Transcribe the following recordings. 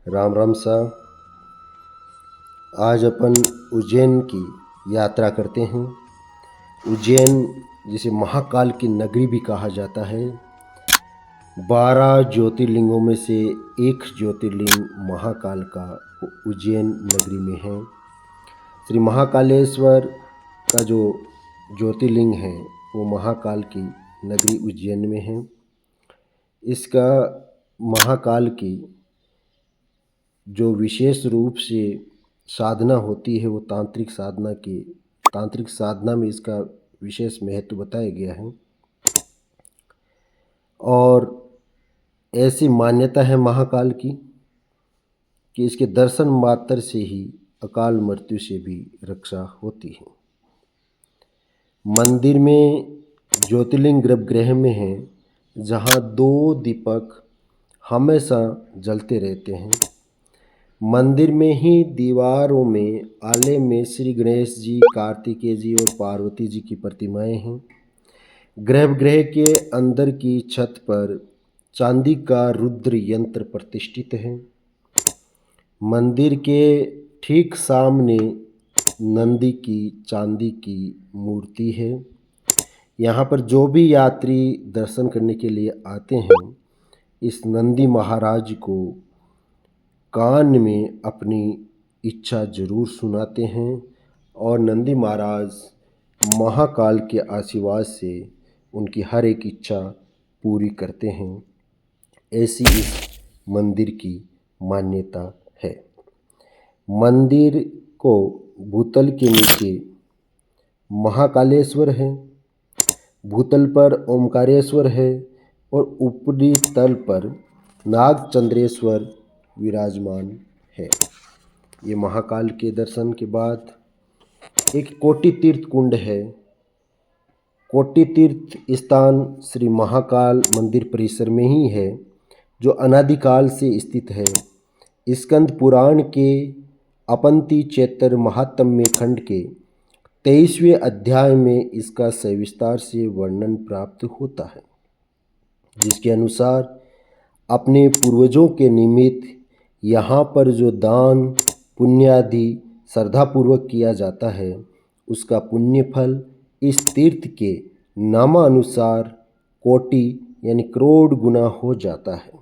राम राम सा। आज अपन उज्जैन की यात्रा करते हैं। उज्जैन जिसे महाकाल की नगरी भी कहा जाता है। 12 ज्योतिर्लिंगों में से एक ज्योतिर्लिंग महाकाल का उज्जैन नगरी में है। श्री महाकालेश्वर का जो ज्योतिर्लिंग है वो महाकाल की नगरी उज्जैन में है। इसका महाकाल की जो विशेष रूप से साधना होती है वो तांत्रिक साधना में इसका विशेष महत्व बताया गया है। और ऐसी मान्यता है महाकाल की कि इसके दर्शन मात्र से ही अकाल मृत्यु से भी रक्षा होती है। मंदिर में ज्योतिर्लिंग गर्भगृह में है जहाँ 2 दीपक हमेशा जलते रहते हैं। मंदिर में ही दीवारों में आले में श्री गणेश जी, कार्तिकेय जी और पार्वती जी की प्रतिमाएं हैं। गर्भगृह के अंदर की छत पर चांदी का रुद्र यंत्र प्रतिष्ठित है। मंदिर के ठीक सामने नंदी की चांदी की मूर्ति है। यहाँ पर जो भी यात्री दर्शन करने के लिए आते हैं इस नंदी महाराज को कान में अपनी इच्छा जरूर सुनाते हैं और नंदी महाराज महाकाल के आशीर्वाद से उनकी हर एक इच्छा पूरी करते हैं। ऐसी इस मंदिर की मान्यता है। मंदिर को भूतल के नीचे महाकालेश्वर है, भूतल पर ओमकारेश्वर है और ऊपरी तल पर नागचंद्रेश्वर विराजमान है। ये महाकाल के दर्शन के बाद एक कोटि तीर्थ कुंड है। कोटि तीर्थ स्थान श्री महाकाल मंदिर परिसर में ही है जो अनादिकाल से स्थित है। स्कंद पुराण के अपंती चैत्र महात्म्य खंड के 23वें अध्याय में इसका सविस्तार से वर्णन प्राप्त होता है, जिसके अनुसार अपने पूर्वजों के निमित्त यहाँ पर जो दान पुण्यादि श्रद्धापूर्वक किया जाता है उसका पुण्य फल इस तीर्थ के नामानुसार कोटि यानी करोड़ गुना हो जाता है।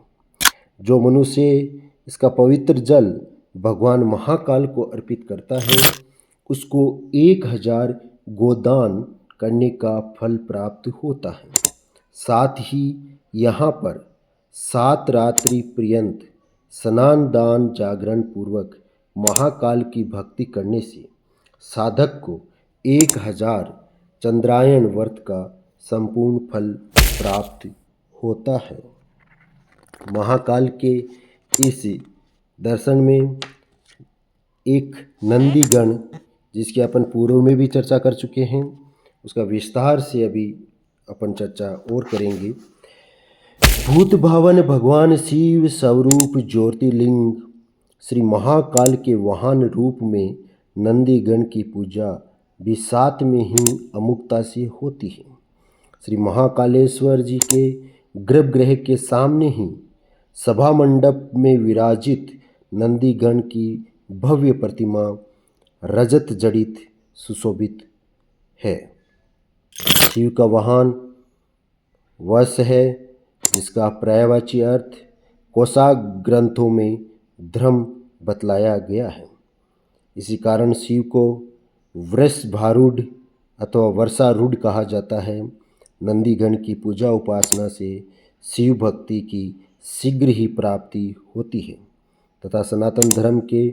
जो मनुष्य इसका पवित्र जल भगवान महाकाल को अर्पित करता है उसको 1000 गोदान करने का फल प्राप्त होता है। साथ ही यहाँ पर 7 रात्रि पर्यंत स्नान दान जागरण पूर्वक महाकाल की भक्ति करने से साधक को 1000 चंद्रायण व्रत का संपूर्ण फल प्राप्त होता है। महाकाल के इस दर्शन में एक नंदीगण, जिसकी अपन पूर्व में भी चर्चा कर चुके हैं, उसका विस्तार से अभी अपन चर्चा और करेंगे। भूत भावन भगवान शिव स्वरूप ज्योतिर्लिंग श्री महाकाल के वाहन रूप में नंदीगण की पूजा भी साथ में ही अमुकता से होती है। श्री महाकालेश्वर जी के गर्भगृह के सामने ही सभा मंडप में विराजित नंदीगण की भव्य प्रतिमा रजत जड़ित सुशोभित है। शिव का वाहन वश है, जिसका पर्यायवाची अर्थ कोशाग ग्रंथों में धर्म बतलाया गया है। इसी कारण शिव को वृषभारूढ़ अथवा वर्षारूढ़ कहा जाता है। नंदीगण की पूजा उपासना से शिव भक्ति की शीघ्र ही प्राप्ति होती है तथा सनातन धर्म के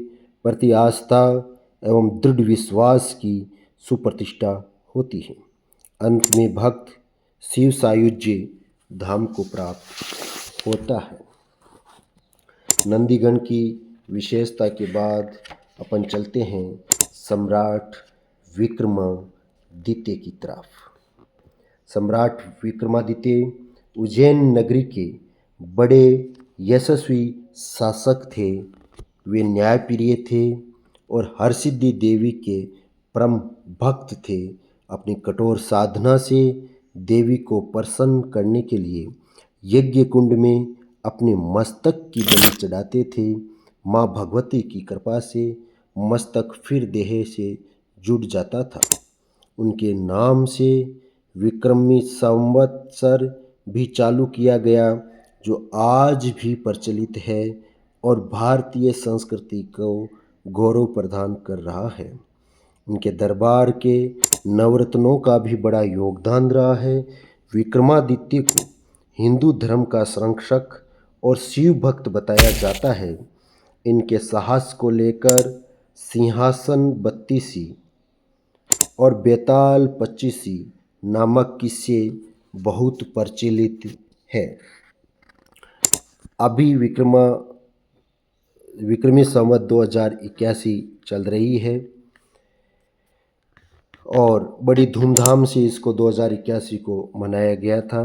प्रति आस्था एवं दृढ़ विश्वास की सुप्रतिष्ठा होती है। अंत में भक्त शिव सायुज्य धाम को प्राप्त होता है। नंदीगण की विशेषता के बाद अपन चलते हैं सम्राट विक्रमादित्य की तरफ। सम्राट विक्रमादित्य उज्जैन नगरी के बड़े यशस्वी शासक थे। वे न्यायप्रिय थे और हरसिद्धि देवी के परम भक्त थे। अपनी कठोर साधना से देवी को प्रसन्न करने के लिए यज्ञ कुंड में अपने मस्तक की बलि चढ़ाते थे। माँ भगवती की कृपा से मस्तक फिर देह से जुड़ जाता था। उनके नाम से विक्रमी संवत्सर भी चालू किया गया, जो आज भी प्रचलित है और भारतीय संस्कृति को गौरव प्रदान कर रहा है। उनके दरबार के नवरत्नों का भी बड़ा योगदान रहा है। विक्रमादित्य को हिंदू धर्म का संरक्षक और शिव भक्त बताया जाता है। इनके साहस को लेकर सिंहासन बत्तीसी और बेताल पच्चीसी नामक किस्से बहुत प्रचलित है। अभी विक्रमी संवत 2081 चल रही है और बड़ी धूमधाम से इसको 2081 को मनाया गया था।